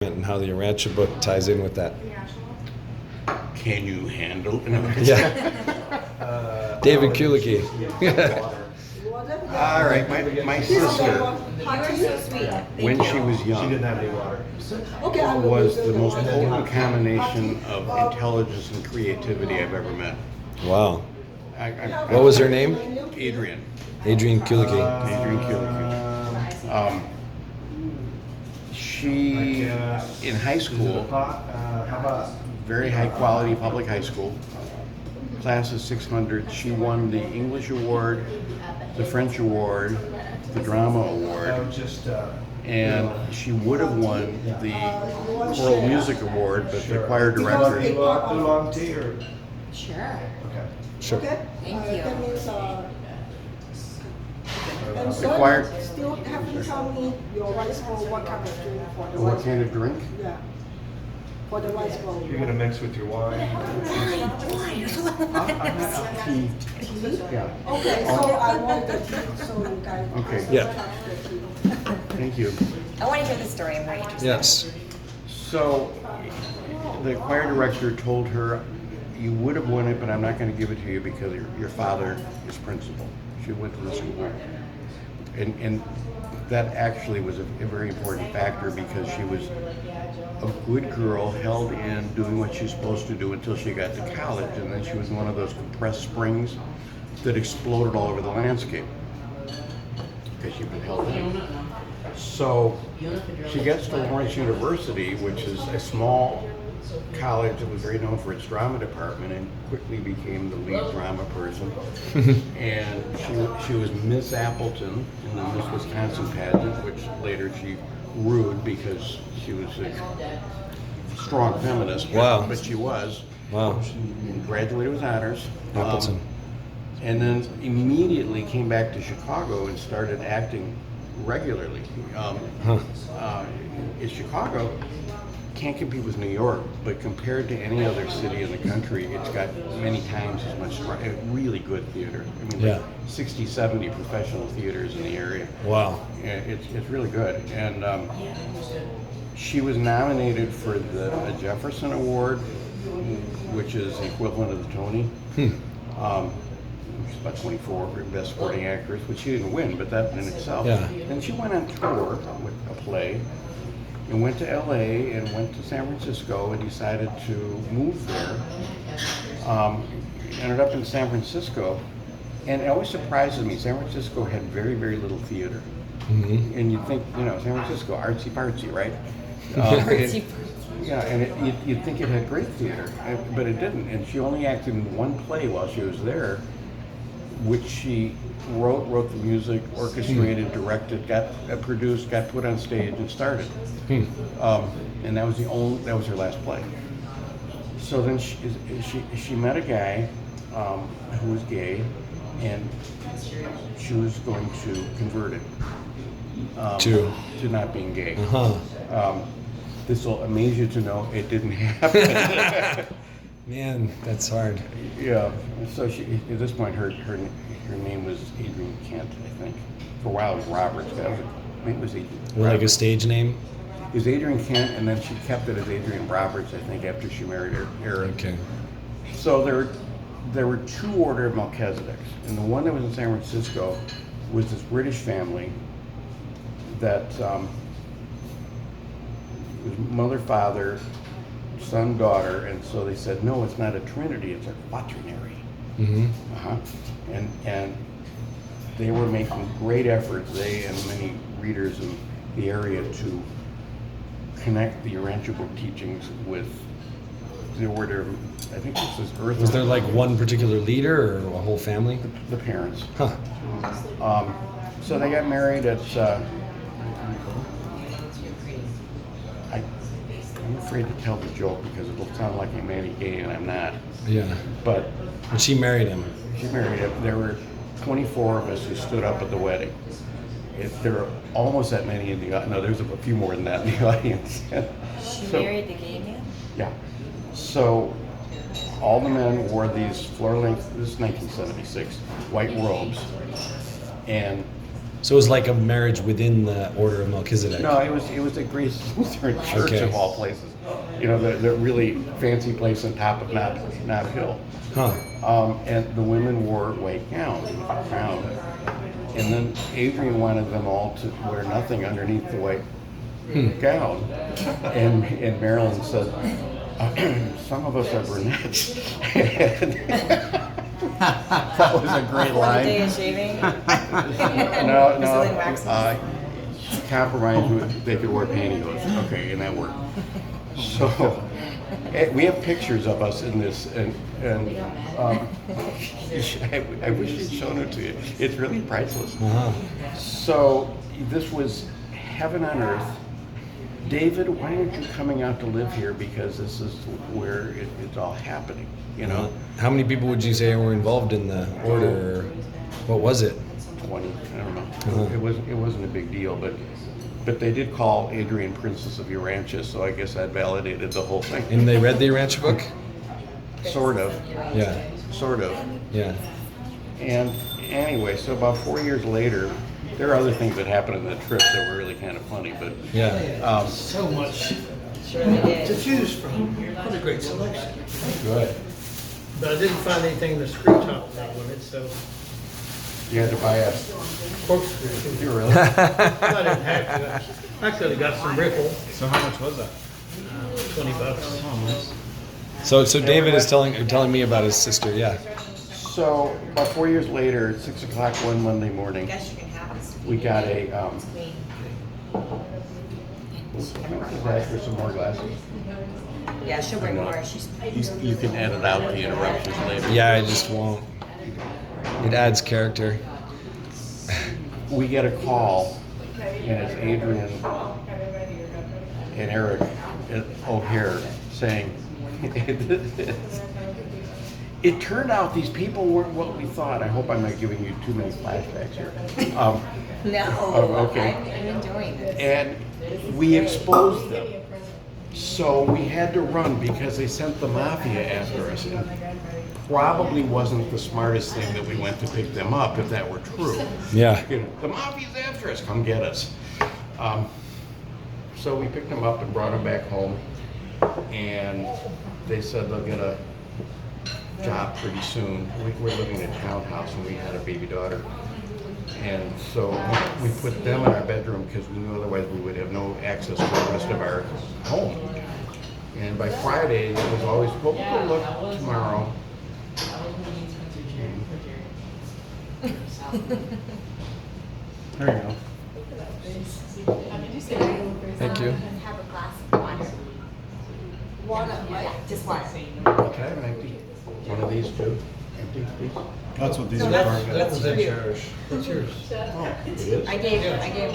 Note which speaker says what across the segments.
Speaker 1: and how the Urantia Book ties in with that.
Speaker 2: Can you handle?
Speaker 1: Yeah. David Kulieke.
Speaker 2: All right, my sister,
Speaker 3: You are so sweet.
Speaker 2: when she was young,
Speaker 4: She didn't have any water.
Speaker 2: was the most potent combination of intelligence and creativity I've ever met.
Speaker 1: Wow. What was her name?
Speaker 2: Adrian.
Speaker 1: Adrian Kulieke.
Speaker 2: Adrian Kulieke. She, in high school,
Speaker 4: How about
Speaker 2: very high quality public high school, class of 600, she won the English award, the French award, the drama award, and she would have won the choral music award, but the choir director.
Speaker 4: long tea or?
Speaker 3: Sure.
Speaker 4: Okay.
Speaker 1: Sure.
Speaker 3: Thank you.
Speaker 5: That means, and so
Speaker 2: Required-
Speaker 5: still have to tell me your rice bowl, what kind of drink for the
Speaker 2: What
Speaker 5: rice
Speaker 2: kind
Speaker 5: bowl?
Speaker 2: of drink?
Speaker 5: Yeah, for the rice bowl.
Speaker 4: You're gonna mix with your wine.
Speaker 2: Tea. Yeah.
Speaker 5: Okay, so I want the tea, so you guys.
Speaker 2: Okay.
Speaker 1: Yeah.
Speaker 2: Thank you.
Speaker 3: I want to hear the story. I'm very interested.
Speaker 1: Yes.
Speaker 2: So the choir director told her, you would have won it, but I'm not going to give it to you because your father is principal. She went to the school. And that actually was a very important factor because she was a good girl, held in, doing what she's supposed to do until she got to college. And then she was one of those compressed springs that exploded all over the landscape because she'd been held in. So she gets to Lawrence University, which is a small college that was very known for its drama department, and quickly became the lead drama person. And she was Miss Appleton in the Miss Wisconsin pageant, which later she rued because she was a strong feminist.
Speaker 1: Wow.
Speaker 2: But she was.
Speaker 1: Wow.
Speaker 2: She graduated with honors.
Speaker 1: Appleton.
Speaker 2: And then immediately came back to Chicago and started acting regularly. In Chicago, can't compete with New York, but compared to any other city in the country, it's got many times as much really good theater. I mean,
Speaker 1: Yeah.
Speaker 2: like 60, 70 professional theaters in the area.
Speaker 1: Wow.
Speaker 2: And it's really good. And she was nominated for the Jefferson Award, which is the equivalent of the Tony. She's about 24 for Best Supporting Actress, which she didn't win, but that in itself.
Speaker 1: Yeah.
Speaker 2: Then she went on tour with a play and went to LA and went to San Francisco and decided to move there. Ended up in San Francisco, and it always surprises me. San Francisco had very, very little theater. And you'd think, San Francisco, artsy fartsy, right?
Speaker 3: Artsy
Speaker 2: Yeah, and you'd think it had great theater, but it didn't. And she only acted in one play while she was there, which she wrote the music, orchestrated, directed, got produced, got put on stage, and started. And that was her last play. So then she met a guy who was gay, and she was going to convert him to not being gay. This will amaze you to know it didn't happen.
Speaker 1: Man, that's hard.
Speaker 2: Yeah. So at this point, her name was Adrian Kent, I think. For a while, it was Roberts. I think it was Adrian.
Speaker 1: Like a stage name?
Speaker 2: It was Adrian Kent, and then she kept it as Adrian Roberts, I think, after she married Eric.
Speaker 1: Okay.
Speaker 2: So there were two Order of Melchizedeks, and the one that was in San Francisco was this British family that was mother, father, son, daughter, and so they said, no, it's not a trinity, it's a quaternary. And they were making great efforts, they and many readers in the area, to connect the Urantia Book teachings with the Order of, I think this is Earth.
Speaker 1: Was there like one particular leader or a whole family?
Speaker 2: The parents.
Speaker 1: Huh.
Speaker 2: So they got married at, I'm afraid to tell the joke because it'll sound like I'm anti-gay and I'm not.
Speaker 1: Yeah.
Speaker 2: But
Speaker 1: And she married him.
Speaker 2: she married him. There were 24 of us who stood up at the wedding. There were almost that many in the audience. No, there's a few more than that in the audience.
Speaker 3: She
Speaker 2: So-
Speaker 3: married the gay man?
Speaker 2: Yeah. So all the men wore these floor-length, this is 1976, white robes. And
Speaker 1: So it was like a marriage within the Order of Melchizedek.
Speaker 2: No, it was a Grace Lutheran Church
Speaker 1: Okay.
Speaker 2: of all places. You know, the really fancy place on top of Knob Hill.
Speaker 1: Huh.
Speaker 2: And the women wore white gowns with a crown. And then Adrian wanted them all to wear nothing underneath the white gown. And Marilyn said, some of us are brunettes. That was a great
Speaker 3: Before the day
Speaker 2: line.
Speaker 3: of shaving.
Speaker 2: No,
Speaker 3: Brazilian waxes.
Speaker 2: she compromised with they could wear pantyhose. Okay, and that worked. So we have pictures of us in this, and I wish you'd shown it to you. It's really priceless.
Speaker 1: Uh-huh.
Speaker 2: So this was heaven on earth. David, why aren't you coming out to live here? Because this is where it's all happening, you know?
Speaker 1: How many people would you say were involved in the order? Or what was it?
Speaker 2: 20, I don't know.
Speaker 1: Uh-huh.
Speaker 2: It wasn't a big deal, but they did call Adrian Princess of Urantia, so I guess that validated the whole thing.
Speaker 1: And they read the Urantia Book?
Speaker 2: Sort of.
Speaker 1: Yeah.
Speaker 2: Sort of.
Speaker 1: Yeah.
Speaker 2: And anyway, so about 4 years later, there are other things that happened in the trip that were really kind of funny, but
Speaker 1: Yeah.
Speaker 6: So much
Speaker 3: Sure we did.
Speaker 6: to choose from. What a great selection.
Speaker 1: Good.
Speaker 6: But I didn't find anything in the screw top that I wanted, so
Speaker 2: you had to buy a
Speaker 6: corkscrew.
Speaker 2: you really?
Speaker 6: I didn't have to. I could have got some ripple,
Speaker 4: So how much was that?
Speaker 6: $20.
Speaker 1: So David is telling me about his sister. Yeah.
Speaker 2: So about 4 years later, at 6 o'clock one Monday morning,
Speaker 3: Guess you can have this.
Speaker 2: we got a
Speaker 3: Queen.
Speaker 2: for some more glasses.
Speaker 3: Yeah, she'll bring more. She's
Speaker 2: You can edit out the interruptions later.
Speaker 1: Yeah, I just won't. It adds character.
Speaker 2: We get a call, and it's Adrian and Eric at O'Hare saying, it turned out these people weren't what we thought. I hope I'm not giving you too many flashbacks here.
Speaker 3: no.
Speaker 2: Oh, okay.
Speaker 3: I'm enjoying this.
Speaker 2: And we exposed them. So we had to run because they sent the mafia after us. And probably wasn't the smartest thing that we went to pick them up if that were true.
Speaker 1: Yeah.
Speaker 2: You know, the mafia's after us, come get us. So we picked them up and brought them back home. And they said they'll get a job pretty soon. We're living in a townhouse and we had a baby daughter. And so we put them in our bedroom because we knew otherwise we would have no access to the rest of our home. And by Friday, it was always, well, we'll go look tomorrow. There you go.
Speaker 1: Thank you.
Speaker 3: Have a glass of water.
Speaker 5: Water, right?
Speaker 3: Just water.
Speaker 2: Can I have an empty? One of these two? Empty, please?
Speaker 4: That's what these
Speaker 3: So
Speaker 4: are
Speaker 3: that's-
Speaker 4: for.
Speaker 6: That was in yours. What's yours?
Speaker 2: Oh, it is?
Speaker 3: I gave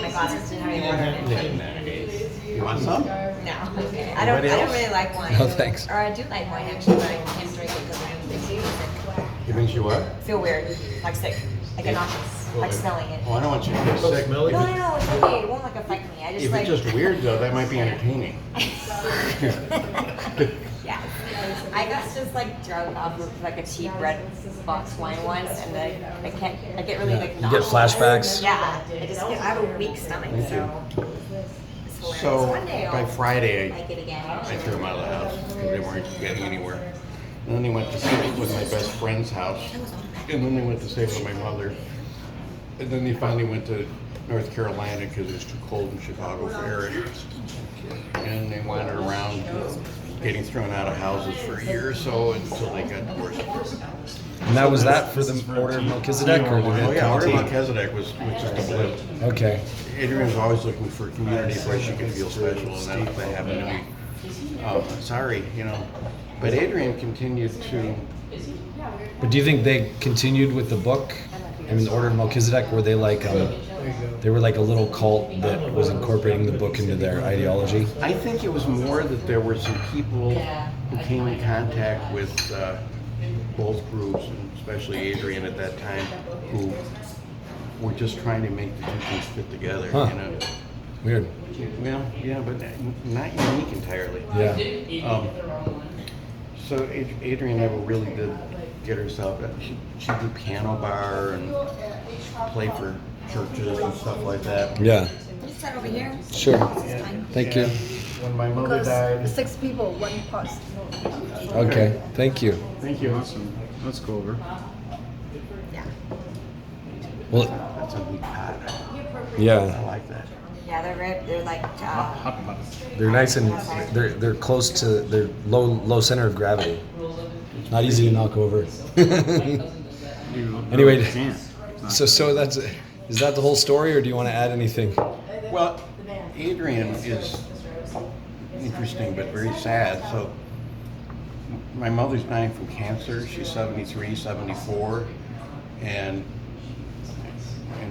Speaker 3: my glasses to have water in it.
Speaker 2: You want some?
Speaker 3: No. I don't
Speaker 2: Anybody else?
Speaker 3: really like wine.
Speaker 1: No, thanks.
Speaker 3: Or I do like wine actually, but I can't drink it because it makes me
Speaker 2: It makes you what?
Speaker 3: feel weird, like sick, like nauseous, like smelling it.
Speaker 2: Oh, I don't want you to get
Speaker 6: Don't
Speaker 2: sick.
Speaker 6: smell it?
Speaker 3: No, it's okay. It won't like affect me. I just
Speaker 2: If
Speaker 3: like.
Speaker 2: it's just weird though, that might be entertaining.
Speaker 3: Yeah. I got just like drunk off of like a cheap red box wine once, and I get really like
Speaker 1: You get
Speaker 3: nauseous.
Speaker 1: flashbacks?
Speaker 3: Yeah, I have a weak stomach,
Speaker 2: Thank you.
Speaker 3: so. It's hilarious.
Speaker 2: So
Speaker 3: One day
Speaker 2: by
Speaker 3: I'll
Speaker 2: Friday,
Speaker 3: like it again.
Speaker 2: I threw them out of the house because they weren't getting anywhere. And then they went to stay with my best friend's house. And then they went to stay with my mother. And then they finally went to North Carolina because it was too cold in Chicago for Eric. And they wandered around getting thrown out of houses for a year or so until they got divorced.
Speaker 1: And that was that for the Order of Melchizedek, or did
Speaker 2: Oh
Speaker 1: it
Speaker 2: yeah,
Speaker 1: come
Speaker 2: Order of
Speaker 1: to-
Speaker 2: Melchizedek was just a blip.
Speaker 1: Okay.
Speaker 2: Adrian was always looking for a community where she could feel special, and that happened to me. Sorry, you know. But Adrian continued to.
Speaker 1: But do you think they continued with the book? I mean, the Order of Melchizedek, were they like they were like a little cult that was incorporating the book into their ideology?
Speaker 2: I think it was more that there were some people who came in contact with both groups, and especially Adrian at that time, who were just trying to make the two things fit together.
Speaker 1: Huh.
Speaker 2: You know.
Speaker 1: Weird.
Speaker 2: Well, yeah, but not unique entirely.
Speaker 1: Yeah.
Speaker 2: So Adrian never really did get herself. She'd do piano bar and play for churches and stuff like that.
Speaker 1: Yeah.
Speaker 3: You start over here.
Speaker 1: Sure.
Speaker 2: And-
Speaker 1: Thank you.
Speaker 2: and When my mother
Speaker 5: Because
Speaker 2: died.
Speaker 5: 6 people, 1 post.
Speaker 1: Okay. Thank you.
Speaker 2: Thank you.
Speaker 4: Awesome. Let's go over.
Speaker 3: Yeah.
Speaker 1: Well,
Speaker 2: That's a neat pot. I
Speaker 1: yeah.
Speaker 2: like that.
Speaker 3: Yeah, they're like,
Speaker 4: Hot pot.
Speaker 1: They're nice and they're close to they're low center of gravity. Not easy to knock over. Anyway,
Speaker 4: You can't.
Speaker 1: so that's is that the whole story, or do you want to add anything?
Speaker 2: Well, Adrian is interesting but very sad. So my mother's dying from cancer. She's 73, 74, and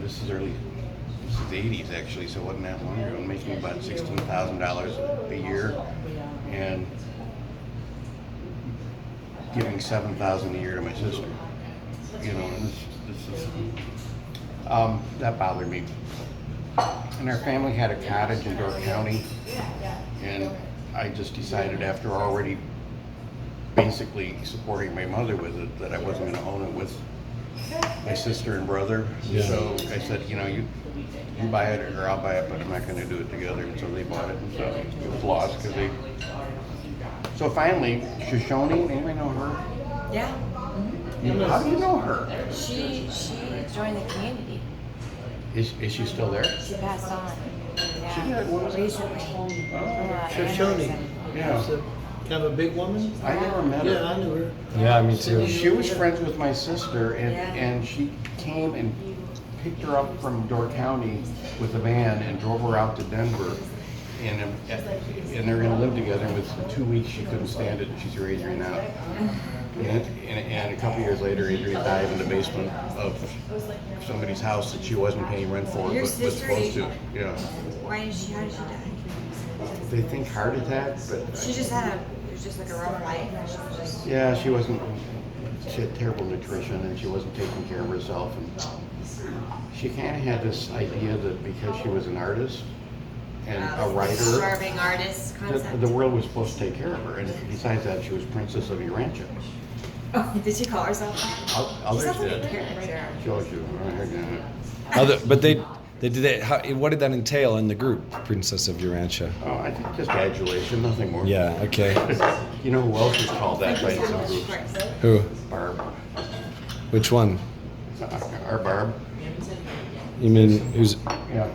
Speaker 2: this is the 80s actually, so it wasn't that long ago. I'm making about $16,000 a year, and giving $7,000 a year to my sister. You know, and this is that bothered me. And our family had a cottage in Door County, and I just decided after already basically supporting my mother with it that I wasn't going to own it with my sister and brother.
Speaker 1: Yeah.
Speaker 2: So I said, you know, you buy it or I'll buy it, but I'm not going to do it together. And so they bought it, and so it was lost because they. So finally, Shoshone, anybody know her?
Speaker 3: yeah.
Speaker 2: How do you know her?
Speaker 3: She joined the community.
Speaker 2: Is she still there?
Speaker 3: She passed on. Yeah.
Speaker 2: She did? What was it?
Speaker 3: Recently.
Speaker 6: Shoshone.
Speaker 2: Yeah.
Speaker 6: She's kind of a big woman.
Speaker 2: I never met her.
Speaker 6: Yeah, I knew her.
Speaker 1: Yeah, me too.
Speaker 2: She was friends with my sister, and,
Speaker 3: Yeah.
Speaker 2: and she came and picked her up from Door County with a van and drove her out to Denver. And they're going to live together. And within 2 weeks, she couldn't stand it, and she threw Adrian out. And a couple years later, Adrian died in the basement of somebody's house that she wasn't paying rent for,
Speaker 3: Your
Speaker 2: but was
Speaker 3: sister
Speaker 2: supposed to.
Speaker 3: Adrian?
Speaker 2: Yeah.
Speaker 3: How did she die?
Speaker 2: They think heart attack, but
Speaker 3: She just had it was just like a rough life. She was just,
Speaker 2: yeah, she had terrible nutrition, and she wasn't taking care of herself, and she kind of had this idea that because she was an artist and a writer,
Speaker 3: starving artist concept.
Speaker 2: the world was supposed to take care of her. And besides that, she was Princess of Urantia.
Speaker 3: Oh, did she call herself that? She
Speaker 2: Others
Speaker 3: sounds like a
Speaker 2: did.
Speaker 3: character.
Speaker 2: Shows you.
Speaker 1: But they did. What did that entail in the group, Princess of Urantia?
Speaker 2: Oh, I think just adulation, nothing more.
Speaker 1: Yeah. Okay.
Speaker 2: You know who else is called that by some groups?
Speaker 1: Who?
Speaker 2: Barb.
Speaker 1: Which one?
Speaker 2: Our Barb.
Speaker 1: You mean who's?
Speaker 2: Yeah.